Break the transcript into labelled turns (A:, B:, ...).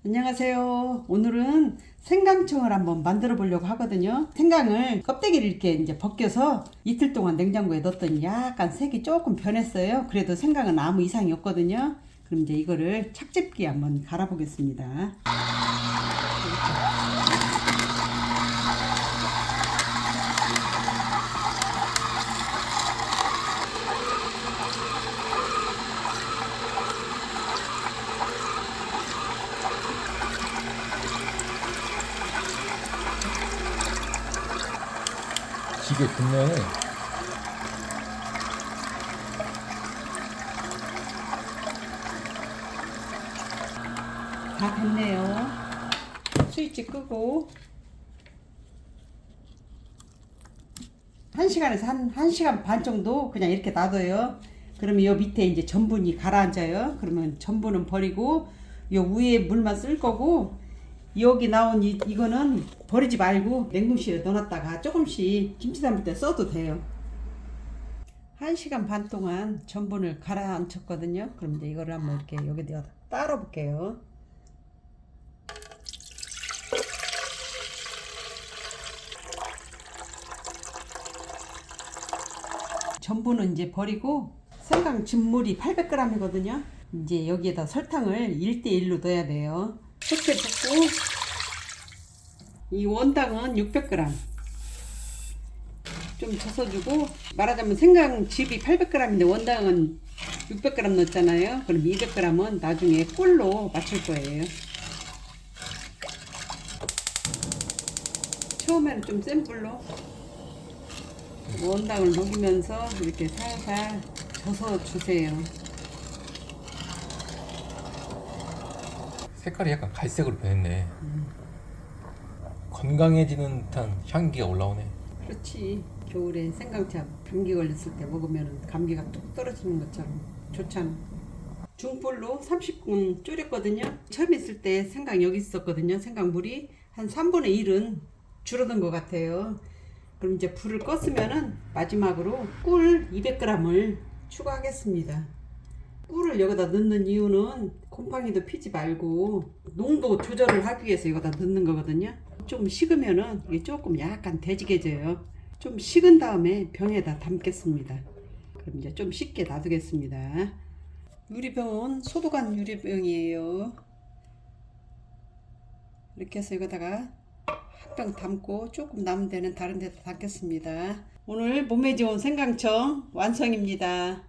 A: 안녕하세요. 오늘은 생강청을 한번 만들어 보려고 하거든요. 생강을 껍데기를 이렇게 이제 벗겨서 이틀 동안 냉장고에 넣었더니 약간 색이 조금 변했어요. 그래도 생강은 아무 이상이 없거든요. 그럼 이제 이거를 착즙기에 한번 갈아 보겠습니다.
B: 기계 좋네.
A: 다 됐네요. 스위치 끄고 1시간에서 한 1시간 반 정도 그냥 이렇게 놔둬요. 그러면 요 밑에 이제 전분이 가라앉아요. 그러면 전분은 버리고 요 위에 물만 쓸 거고, 여기 나온 이거는 버리지 말고 냉동실에 넣어놨다가 조금씩 김치 담을 때 써도 돼요. 1시간 반 동안 전분을 가라앉혔거든요. 그럼 이제 이거를 한번 이렇게 여기다 따라 볼게요. 전분은 이제 버리고 생강 진물이 800g이거든요. 이제 여기에다 설탕을 1:1로 넣어야 돼요. 속에 붓고 이 원당은 600g 좀 젖어주고, 말하자면 생강즙이 800g인데 원당은 600g 넣었잖아요. 그럼 200g은 나중에 꿀로 맞출 거예요. 처음에는 좀 센 불로 원당을 녹이면서 이렇게 살살 져서 주세요.
B: 색깔이 약간 갈색으로 변했네. 건강해지는 듯한 향기가 올라오네.
A: 그렇지. 겨울에 생강차 감기 걸렸을 때 먹으면 감기가 뚝 떨어지는 것처럼 좋잖아. 중불로 30분 졸였거든요. 처음 했을 때 생강 여기 있었거든요. 생강물이 한 3분의 1은 줄어든 것 같아요. 그럼 이제 불을 껐으면은 마지막으로 꿀 200g을 추가하겠습니다. 꿀을 여기다 넣는 이유는 곰팡이도 피지 말고 농도 조절을 하기 위해서 여기다 넣는 거거든요. 좀 식으면은 이게 조금 약간 돼지게져요. 좀 식은 다음에 병에다 담겠습니다. 그럼 이제 좀 식게 놔두겠습니다. 유리병은 소독한 유리병이에요. 이렇게 해서 여기다가 한 병 담고 조금 남은 데는 다른 데다 담겠습니다. 오늘 몸에 좋은 생강청 완성입니다.